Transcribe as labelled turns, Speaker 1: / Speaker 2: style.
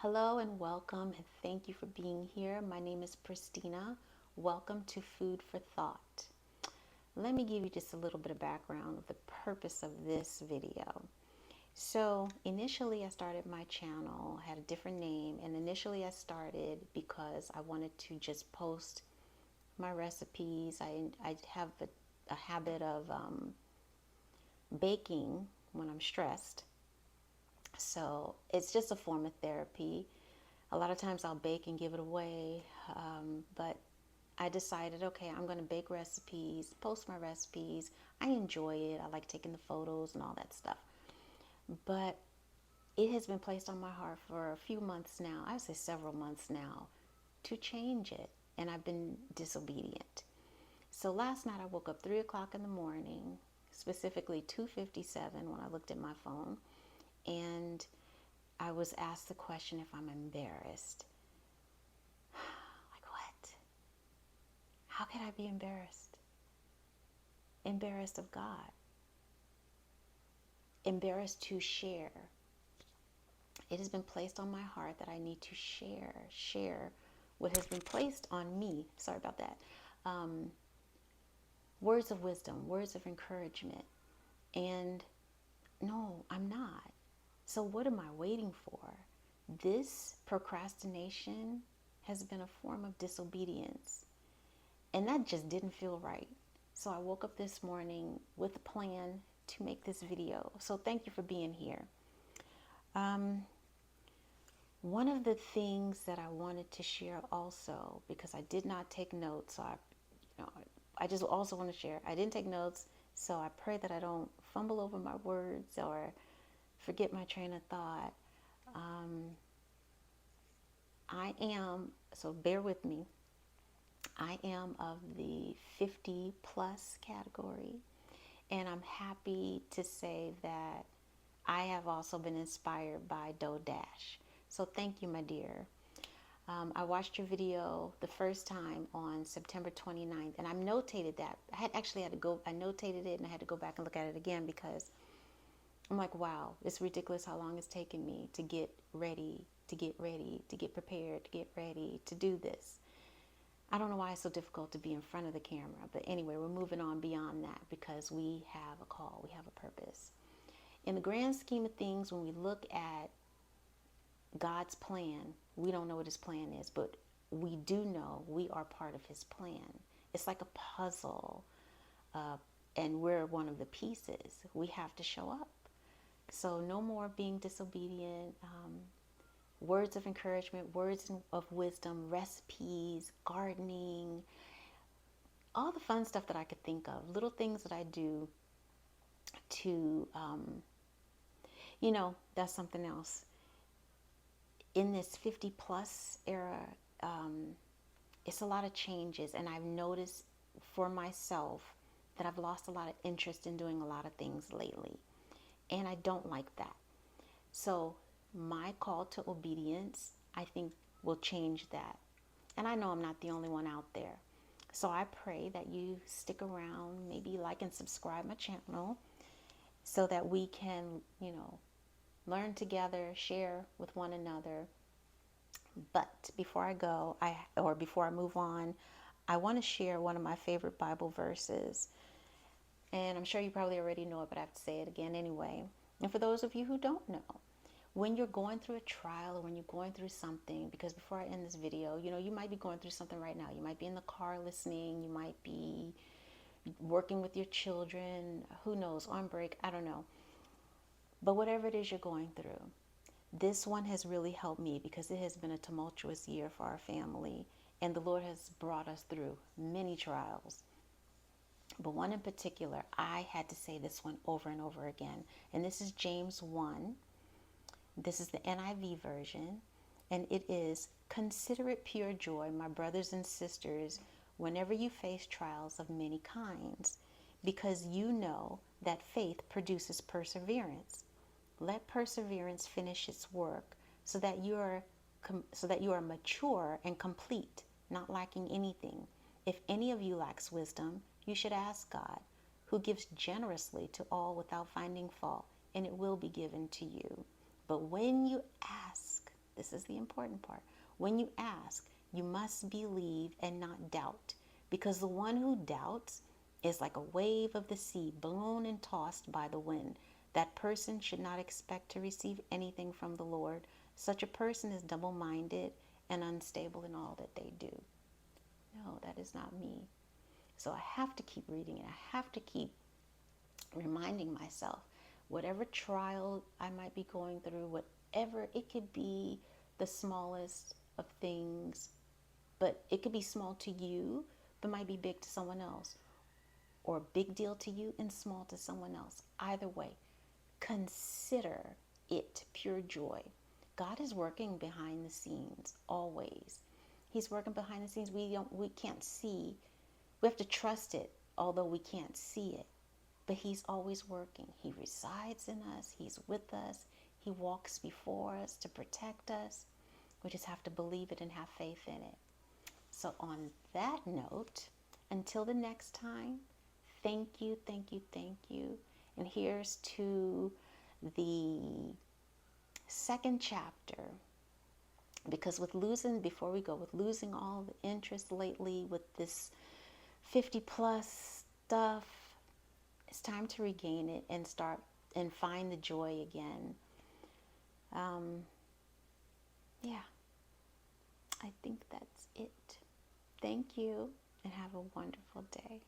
Speaker 1: Hello and welcome, and thank you for being here. My name is Pristina. Welcome to Food for Thought. Let me give you just a little bit of background of the purpose of this video. So, initially, I started my channel, had a different name, and initially, I started because I wanted to just post my recipes. I have a habit of baking when I'm stressed. So, it's just a form of therapy. A lot of times I'll bake and give it away, but I decided, okay, I'm going to bake recipes, post my recipes. I enjoy it. I like taking the photos and all that stuff. But it has been placed on my heart for a few months now, I would say several months now, to change it. And I've been disobedient. So last night I woke up 3 o'clock in the morning, specifically 2:57 when I looked at my phone, and I was asked the question if I'm embarrassed. Like, what? How could I be embarrassed? Embarrassed of God. Embarrassed to share. It has been placed on my heart that I need to share what has been placed on me. Sorry about that. Words of wisdom, words of encouragement. And no, I'm not. So what am I waiting for? This procrastination has been a form of disobedience. And that just didn't feel right. So I woke up this morning with a plan to make this video. So thank you for being here. One of the things that I wanted to share also, because I did not take notes, so I just also want to share. I didn't take notes, so I pray that I don't fumble over my words or forget my train of thought. I am, so bear with me, I am of the 50 plus category, and I'm happy to say that I have also been inspired by DoDash. So thank you, my dear. I watched your video the first time on September 29th, and I notated that. I notated it, and I had to go back and look at it again because I'm like, wow, it's ridiculous how long it's taken me to get ready, to get ready, to get prepared, to get ready, to do this. I don't know why it's so difficult to be in front of the camera, but anyway, we're moving on beyond that because we have a call, we have a purpose. In the grand scheme of things, when we look at God's plan, we don't know what his plan is, but we do know we are part of his plan. It's like a puzzle, and we're one of the pieces. We have to show up. So no more being disobedient. Words of encouragement, words of wisdom, recipes, gardening, all the fun stuff that I could think of, little things that I do to, that's something else. In this 50 plus era, it's a lot of changes, and I've noticed for myself that I've lost a lot of interest in doing a lot of things lately, and I don't like that. So my call to obedience, I think, will change that. And I know I'm not the only one out there. So I pray that you stick around, maybe like and subscribe my channel so that we can, learn together, share with one another. But before before I move on, I want to share one of my favorite Bible verses. And I'm sure you probably already know it, but I have to say it again anyway. And for those of you who don't know, when you're going through a trial or when you're going through something, because before I end this video, you might be going through something right now. You might be in the car listening. You might be working with your children. Who knows? On break. I don't know. But whatever it is you're going through, this one has really helped me because it has been a tumultuous year for our family. And the Lord has brought us through many trials. But one in particular, I had to say this one over and over again. And this is James 1. This is the NIV version, and it is, "Consider it pure joy, my brothers and sisters, whenever you face trials of many kinds, because you know that faith produces perseverance. Let perseverance finish its work, so that you are mature and complete, not lacking anything. If any of you lacks wisdom, you should ask God, who gives generously to all without finding fault, and it will be given to you. But when you ask, This is the important part. When you ask, you must believe and not doubt, because the one who doubts is like a wave of the sea blown and tossed by the wind. That person should not expect to receive anything from the Lord. Such a person is double minded and unstable in all that they do. No, that is not me. So I have to keep reading it. I have to keep reminding myself, whatever trial I might be going through, whatever it could be, the smallest of things, but it could be small to you, but might be big to someone else, or a big deal to you and small to someone else. Either way, consider it pure joy. God is working behind the scenes always. He's working behind the scenes. We can't see. We have to trust it, although we can't see it. But he's always working. He resides in us. He's with us. He walks before us to protect us. We just have to believe it and have faith in it. So on that note, until the next time, thank you, thank you, thank you. And here's to the second chapter. Because before we go, with losing all the interest lately with this 50 plus stuff, it's time to regain it and start and find the joy again. Yeah, I think that's it. Thank you and have a wonderful day.